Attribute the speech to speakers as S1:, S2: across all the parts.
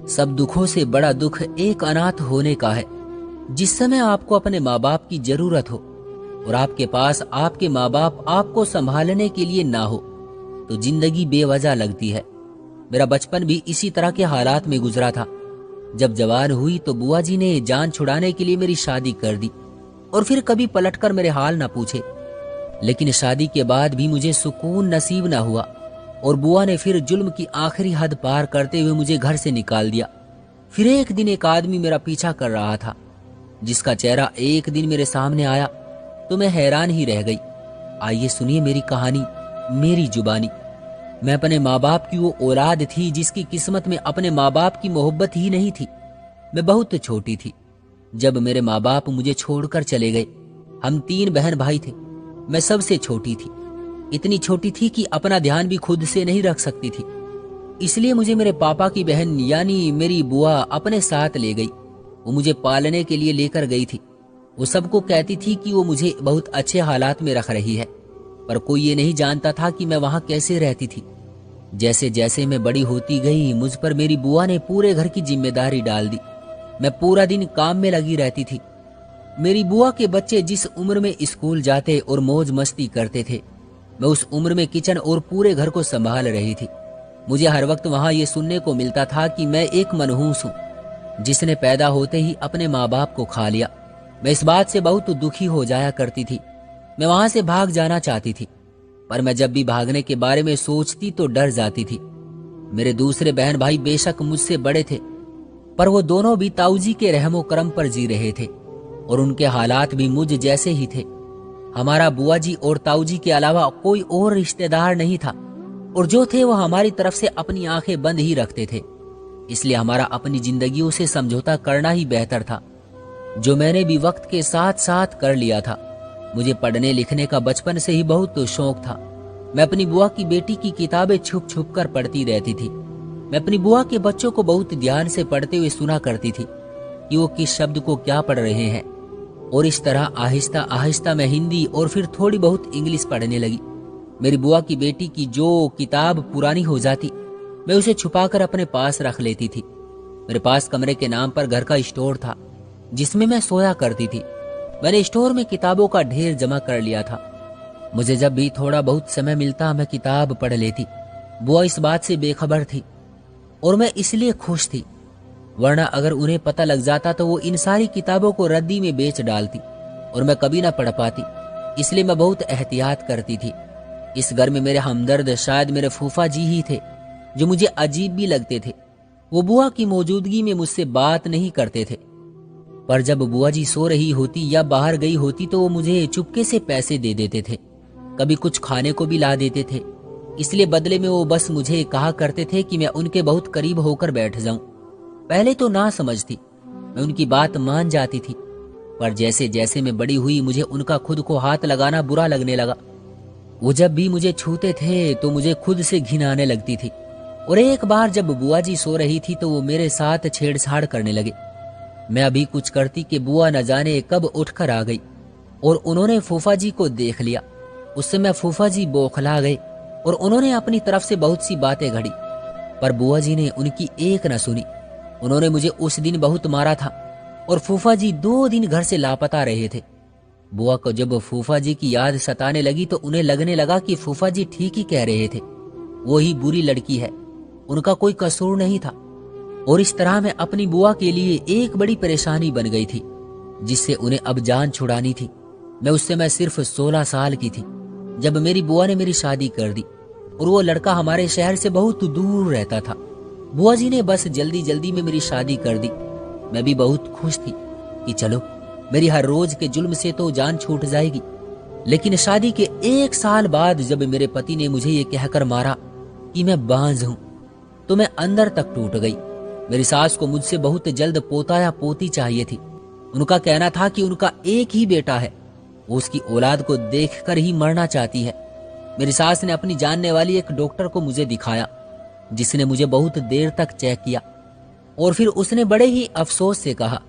S1: सब दुखों से बड़ा दुख एक अनाथ होने का है। जिस समय आपको अपने माँ बाप की जरूरत हो और आपके पास आपके माँ बाप आपको संभालने के लिए ना हो तो जिंदगी बेवजह लगती है। मेरा बचपन भी इसी तरह के हालात में गुजरा था। जब जवान हुई तो बुआ जी ने जान छुड़ाने के लिए मेरी शादी कर दी और फिर कभी पलटकर मेरे हाल ना पूछे। लेकिन शादी के बाद भी मुझे सुकून नसीब ना हुआ और बुआ ने फिर जुल्म की आखिरी हद पार करते हुए मुझे घर से निकाल दिया। फिर एक दिन एक आदमी मेरा पीछा कर रहा था, जिसका चेहरा एक दिन मेरे सामने आया तो मैं हैरान ही रह गई। आइए सुनिए मेरी कहानी, मेरी जुबानी। मैं अपने माँ बाप की वो औलाद थी जिसकी किस्मत में अपने माँ बाप की मोहब्बत ही नहीं थी। मैं बहुत छोटी थी जब मेरे माँ बाप मुझे छोड़कर चले गए। हम 3 बहन भाई थे, मैं सबसे छोटी थी। इतनी छोटी थी कि अपना ध्यान भी खुद से नहीं रख सकती थी। इसलिए मुझे मेरे पापा की बहन यानी मेरी बुआ अपने साथ ले गई। वो मुझे पालने के लिए लेकर गई थी। वो सबको कहती थी कि वो मुझे बहुत अच्छे हालात में रख रही है, पर कोई ये नहीं जानता था कि मैं वहां कैसे रहती थी। जैसे जैसे मैं बड़ी होती गई मुझ पर मेरी बुआ ने पूरे घर की जिम्मेदारी डाल दी। मैं पूरा दिन काम में लगी रहती थी। मेरी बुआ के बच्चे जिस उम्र में स्कूल जाते और मौज मस्ती करते थे, मैं उस उम्र में किचन और पूरे घर को संभाल रही थी। मुझे हर वक्त वहां ये सुनने को मिलता था कि मैं एक मनहूस हूं जिसने पैदा होते ही अपने माँ बाप को खा लिया। मैं इस बात से बहुत दुखी हो जाया करती थी। मैं वहां से भाग जाना चाहती थी, पर मैं जब भी भागने के बारे में सोचती तो डर जाती थी। मेरे दूसरे बहन भाई बेशक मुझसे बड़े थे, पर वो दोनों भी ताऊजी के रहमो करम पर जी रहे थे और उनके हालात भी मुझ जैसे ही थे। हमारा बुआ जी और ताऊजी के अलावा कोई और रिश्तेदार नहीं था और जो थे वो हमारी तरफ से अपनी आंखें बंद ही रखते थे। इसलिए हमारा अपनी जिंदगियों से समझौता करना ही बेहतर था, जो मैंने भी वक्त के साथ साथ कर लिया था। मुझे पढ़ने लिखने का बचपन से ही बहुत शौक था। मैं अपनी बुआ की बेटी की किताबें छुप छुप कर पढ़ती रहती थी। मैं अपनी बुआ के बच्चों को बहुत ध्यान से पढ़ते हुए सुना करती थी कि वो किस शब्द को क्या पढ़ रहे हैं, और इस तरह आहिस्ता आहिस्ता मैं हिंदी और फिर थोड़ी बहुत इंग्लिश पढ़ने लगी। मेरी बुआ की बेटी की जो किताब पुरानी हो जाती, मैं उसे छुपाकर अपने पास रख लेती थी। मेरे पास कमरे के नाम पर घर का स्टोर था जिसमें मैं सोया करती थी। मैंने स्टोर में किताबों का ढेर जमा कर लिया था। मुझे जब भी थोड़ा बहुत समय मिलता मैं किताब पढ़ लेती। बुआ इस बात से बेखबर थी और मैं इसलिए खुश थी, वरना अगर उन्हें पता लग जाता तो वो इन सारी किताबों को रद्दी में बेच डालती और मैं कभी ना पढ़ पाती। इसलिए मैं बहुत एहतियात करती थी। इस घर में मेरे हमदर्द शायद मेरे फूफा जी ही थे, जो मुझे अजीब भी लगते थे। वो बुआ की मौजूदगी में मुझसे बात नहीं करते थे, पर जब बुआ जी सो रही होती या बाहर गई होती तो वो मुझे चुपके से पैसे दे देते थे। कभी कुछ खाने को भी ला देते थे। इसलिए बदले में वो बस मुझे कहा करते थे कि मैं उनके बहुत करीब होकर बैठ जाऊं। पहले तो ना समझती, मैं उनकी बात मान जाती थी, पर जैसे जैसे मैं बड़ी हुई मुझे उनका खुद को हाथ लगाना बुरा लगने लगा। वो जब भी मुझे छूते थे तो मुझे खुद से घिन आने लगती थी। और एक बार जब बुआ जी सो रही थी तो वो मेरे साथ छेड़छाड़ करने लगे। मैं अभी कुछ करती कि बुआ न जाने कब उठकर आ गई और उन्होंने फूफा जी को देख लिया। उस समय फूफा जी बौखला गए और उन्होंने अपनी तरफ से बहुत सी बातें घड़ी, पर बुआ जी ने उनकी एक न सुनी। उन्होंने मुझे उस दिन बहुत मारा था और फूफा जी 2 दिन घर से लापता रहे थे। बुआ को जब फूफा जी की याद सताने लगी तो उन्हें लगने लगा कि फूफा जी ठीक ही कह रहे थे, वो ही बुरी लड़की है, उनका कोई कसूर नहीं था। और इस तरह मैं अपनी बुआ के लिए एक बड़ी परेशानी बन गई थी, जिससे उन्हें अब जान छुड़ानी थी। मैं उस समय सिर्फ 16 साल की थी जब मेरी बुआ ने मेरी शादी कर दी और वो लड़का हमारे शहर से बहुत दूर रहता था। बुआ जी ने बस जल्दी जल्दी में मेरी शादी कर दी। मैं भी बहुत खुश थी कि चलो मेरी हर रोज के जुल्म से तो जान छूट जाएगी। लेकिन शादी के 1 साल बाद जब मेरे पति ने मुझे ये कहकर मारा कि मैं बांझ हूं, तो मैं अंदर तक टूट गई। मेरी सास को मुझसे बहुत जल्द पोता या पोती चाहिए थी। उनका कहना था कि उनका एक ही बेटा है, वो उसकी औलाद को देखकर ही मरना चाहती है। मेरी सास ने अपनी जानने वाली एक डॉक्टर को मुझे दिखाया, जिसने मुझे बहुत देर तक चेक किया और फिर उसने बड़े ही अफसोस से कहा,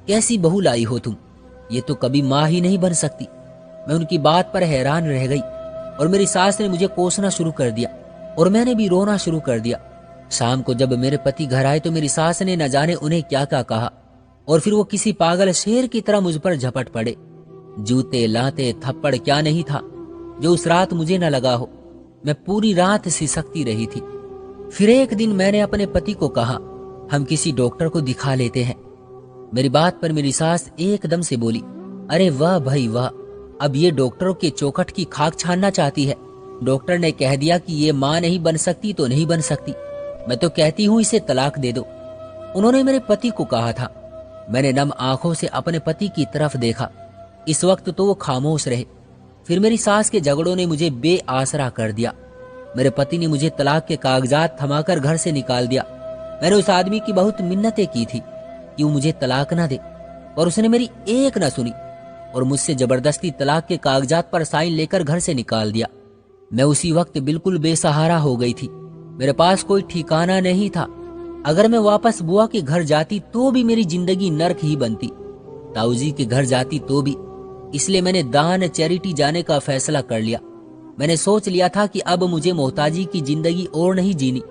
S1: कैसी बहू लाई हो तुम, ये तो कभी माँ ही नहीं बन सकती। मैं उनकी बात पर हैरान रह गई और मेरी सास ने मुझे कोसना शुरू कर दिया और मैंने भी रोना शुरू कर दिया। शाम को जब मेरे पति घर आए तो मेरी सास ने न जाने उन्हें क्या क्या कहा, और फिर वो किसी पागल शेर की तरह मुझ पर झपट पड़े। जूते, लाते, थप्पड़ क्या नहीं था जो उस रात मुझे न लगा हो। मैं पूरी रात सिसकती रही थी। फिर एक दिन मैंने अपने पति को कहा, हम किसी डॉक्टर को दिखा लेते हैं। मेरी बात पर मेरी सास एकदम से बोली, अरे वाह भाई वाह, अब ये डॉक्टरों के चौखट की खाक छानना चाहती है। डॉक्टर ने कह दिया कि ये मां नहीं बन सकती तो नहीं बन सकती। मैं तो कहती हूँ इसे तलाक दे दो, उन्होंने मेरे पति को कहा था। मैंने नम आंखों से अपने पति की तरफ देखा। इस वक्त तो वो खामोश रहे। फिर मेरी सास के झगड़ों ने मुझे बेआसरा कर दिया। मेरे पति ने मुझे तलाक के कागजात थमाकर घर से निकाल दिया। मैंने उस आदमी की बहुत मिन्नतें की थी कि वो मुझे तलाक ना दे, और उसने मेरी एक न सुनी और मुझसे जबरदस्ती तलाक के कागजात पर साइन लेकर घर से निकाल दिया। मैं उसी वक्त बिल्कुल बेसहारा हो गई थी। मेरे पास कोई ठिकाना नहीं था। अगर मैं वापस बुआ के घर जाती तो भी मेरी जिंदगी नर्क ही बनती, ताऊजी के घर जाती तो भी। इसलिए मैंने दान चैरिटी जाने का फैसला कर लिया। मैंने सोच लिया था कि अब मुझे मोहताजी की जिंदगी और नहीं जीनी।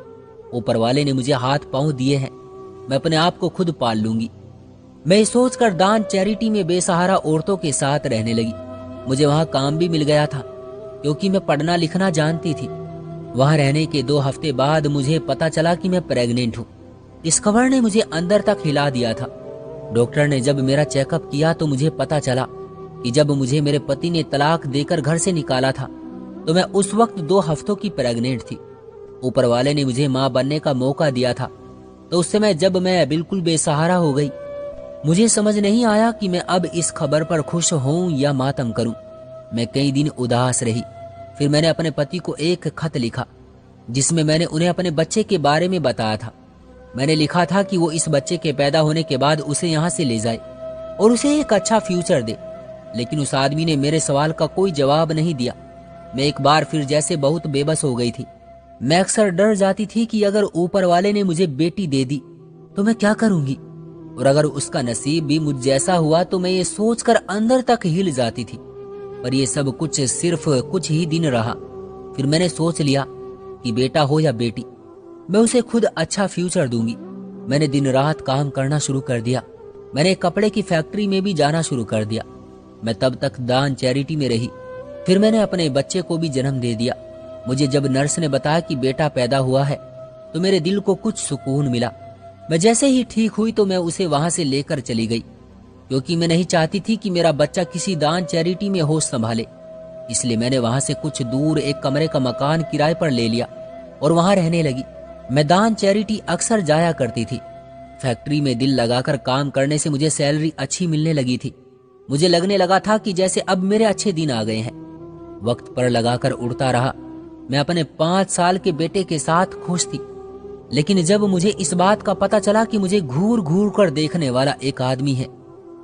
S1: ऊपर वाले ने मुझे हाथ पांव दिए हैं, मैं अपने आप को खुद पाल लूंगी। मैं ये सोचकर दान चैरिटी में बेसहारा औरतों के साथ रहने लगी। मुझे वहां काम भी मिल गया था क्योंकि मैं पढ़ना लिखना जानती थी। वहां रहने के 2 हफ्ते बाद मुझे पता चला कि मैं प्रेग्नेंट हूँ। इस खबर ने मुझे अंदर तक हिला दिया था। डॉक्टर ने जब मेरा चेकअप किया तो मुझे पता चला कि जब मुझे मेरे पति ने तलाक देकर घर से निकाला था तो मैं उस वक्त 2 हफ्तों की प्रेग्नेंट थी। ऊपर वाले ने मुझे मां बनने का मौका दिया था, तो उस समय जब मैं बिल्कुल बेसहारा हो गई, मुझे समझ नहीं आया कि मैं अब इस खबर पर खुश हूं या मातम करूं। मैं कई दिन उदास रही। फिर मैंने अपने पति को एक खत लिखा जिसमें मैंने उन्हें अपने बच्चे के बारे में बताया था। मैंने लिखा था कि वो इस बच्चे के पैदा होने के बाद उसे यहाँ से ले जाए और उसे एक अच्छा फ्यूचर दे। लेकिन उस आदमी ने मेरे सवाल का कोई जवाब नहीं दिया। मैं एक बार फिर जैसे बहुत बेबस हो गई थी। मैं अक्सर डर जाती थी कि अगर ऊपर वाले ने मुझे बेटी दे दी तो मैं क्या करूंगी, और अगर उसका नसीब भी मुझ जैसा हुआ तो मैं ये सोचकर अंदर तक हिल जाती थी। पर ये सब कुछ सिर्फ कुछ ही दिन रहा। फिर मैंने सोच लिया कि बेटा हो या बेटी, मैं उसे खुद अच्छा फ्यूचर दूंगी। मैंने दिन रात काम करना शुरू कर दिया। मैंने कपड़े की फैक्ट्री में भी जाना शुरू कर दिया। मैं तब तक दान चैरिटी में रही। फिर मैंने अपने बच्चे को भी जन्म दे दिया। मुझे जब नर्स ने बताया कि बेटा पैदा हुआ है तो मेरे दिल को कुछ सुकून मिला। मैं जैसे ही ठीक हुई तो मैं उसे वहां से लेकर चली गई, क्योंकि मैं नहीं चाहती थी कि मेरा बच्चा किसी दान चैरिटी में होश संभाले। इसलिए मैंने वहां से कुछ दूर एक कमरे का मकान किराए पर ले लिया और वहां रहने लगी। मैं दान चैरिटी अक्सर जाया करती थी। फैक्ट्री में दिल लगाकर काम करने से मुझे सैलरी अच्छी मिलने लगी थी। मुझे लगने लगा था कि जैसे अब मेरे अच्छे दिन आ गए हैं। वक्त पर लगाकर उड़ता रहा। मैं अपने 5 साल के बेटे के साथ खुश थी। लेकिन जब मुझे इस बात का पता चला कि मुझे घूर घूर कर देखने वाला एक आदमी है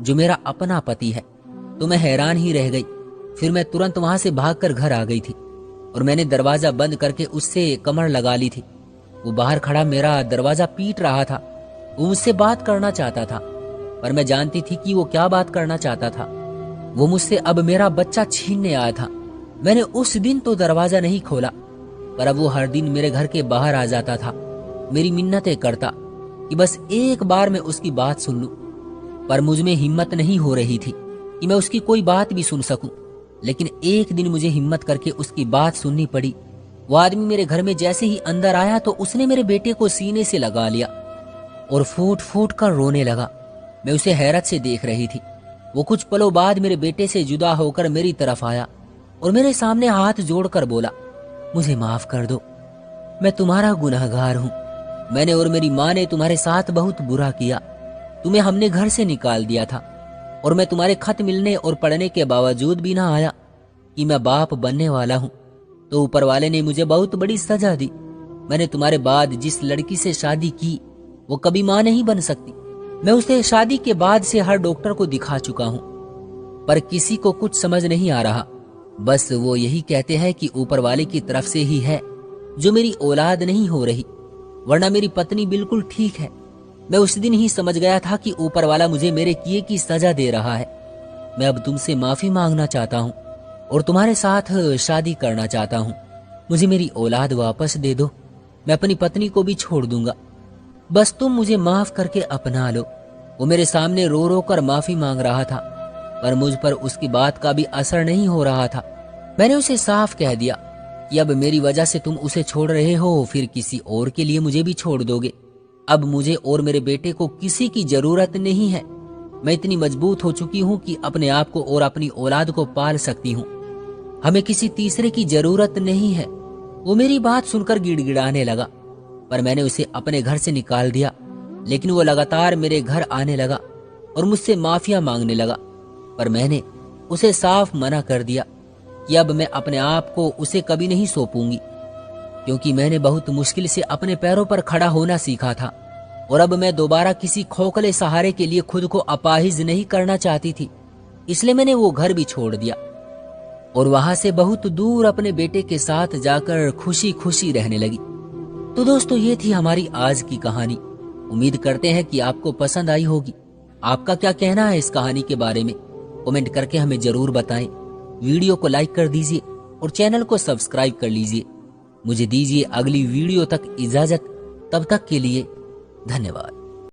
S1: जो मेरा अपना पति है, तो मैं हैरान ही रह गई। फिर मैं तुरंत वहां से भागकर घर आ गई थी और मैंने दरवाजा बंद करके उससे कमर लगा ली थी। वो बाहर खड़ा मेरा दरवाजा पीट रहा था। वो मुझसे बात करना चाहता था, पर मैं जानती थी कि वो क्या बात करना चाहता था। वो मुझसे अब मेरा बच्चा छीनने आया था। मैंने उस दिन तो दरवाजा नहीं खोला, पर अब वो हर दिन मेरे घर के बाहर आ जाता था। मेरी मिन्नतें करता कि बस एक बार मैं उसकी बात सुन लूं, पर मुझ में हिम्मत नहीं हो रही थी कि मैं उसकी कोई बात भी सुन सकूं। लेकिन एक दिन मुझे हिम्मत करके उसकी बात सुननी पड़ी। वो आदमी मेरे घर में जैसे ही अंदर आया तो उसने मेरे बेटे को सीने से लगा लिया और फूट फूट कर रोने लगा। मैं उसे हैरत से देख रही थी। वो कुछ पलों बाद मेरे बेटे से जुदा होकर मेरी तरफ आया और मेरे सामने हाथ जोड़कर बोला, मुझे माफ कर दो, मैं तुम्हारा गुनहगार हूं। मैंने और मेरी माँ ने तुम्हारे साथ बहुत बुरा किया। तुम्हें हमने घर से निकाल दिया था और मैं तुम्हारे खत मिलने और पढ़ने के बावजूद भी ना आया कि मैं बाप बनने वाला हूं, तो ऊपर वाले ने मुझे बहुत बड़ी सजा दी। मैंने तुम्हारे बाद जिस लड़की से शादी की वो कभी माँ नहीं बन सकती। मैं उसे शादी के बाद से हर डॉक्टर को दिखा चुका हूं, पर किसी को कुछ समझ नहीं आ रहा। बस वो यही कहते हैं कि ऊपर वाले की तरफ से ही है जो मेरी औलाद नहीं हो रही, वरना मेरी पत्नी बिल्कुल ठीक है। मैं उस दिन ही समझ गया था कि ऊपर वाला मुझे मेरे किए की सजा दे रहा है। मैं अब तुमसे माफी मांगना चाहता हूँ और तुम्हारे साथ शादी करना चाहता हूँ। मुझे मेरी औलाद वापस दे दो। मैं अपनी पत्नी को भी छोड़ दूंगा। बस तुम मुझे माफ करके अपना लो। वो मेरे सामने रो रो कर माफी मांग रहा था, पर मुझ पर उसकी बात का भी असर नहीं हो रहा था। मैंने उसे साफ कह दिया कि अब मेरी वजह से तुम उसे छोड़ रहे हो, फिर किसी और के लिए मुझे भी छोड़ दोगे। अब मुझे और मेरे बेटे को किसी की जरूरत नहीं है। मैं इतनी मजबूत हो चुकी हूँ कि अपने आप को और अपनी औलाद को पाल सकती हूँ। हमें किसी तीसरे की जरूरत नहीं है। वो मेरी बात सुनकर गिड़गिड़ाने लगा, पर मैंने उसे अपने घर से निकाल दिया। लेकिन वो लगातार मेरे घर आने लगा और मुझसे माफिया मांगने लगा, पर मैंने उसे साफ मना कर दिया कि अब मैं अपने आप को उसे कभी नहीं सौंपूंगी, क्योंकि मैंने बहुत मुश्किल से अपने पैरों पर खड़ा होना सीखा था और अब मैं दोबारा किसी खोखले सहारे के लिए खुद को अपाहिज नहीं करना चाहती थी। इसलिए मैंने वो घर भी छोड़ दिया और वहां से बहुत दूर अपने बेटे के साथ जाकर खुशी खुशी रहने लगी। तो दोस्तों, ये थी हमारी आज की कहानी। उम्मीद करते हैं कि आपको पसंद आई होगी। आपका क्या कहना है इस कहानी के बारे में? कमेंट करके हमें जरूर बताएं। वीडियो को लाइक कर दीजिए और चैनल को सब्सक्राइब कर लीजिए। मुझे दीजिए अगली वीडियो तक इजाजत। तब तक के लिए धन्यवाद।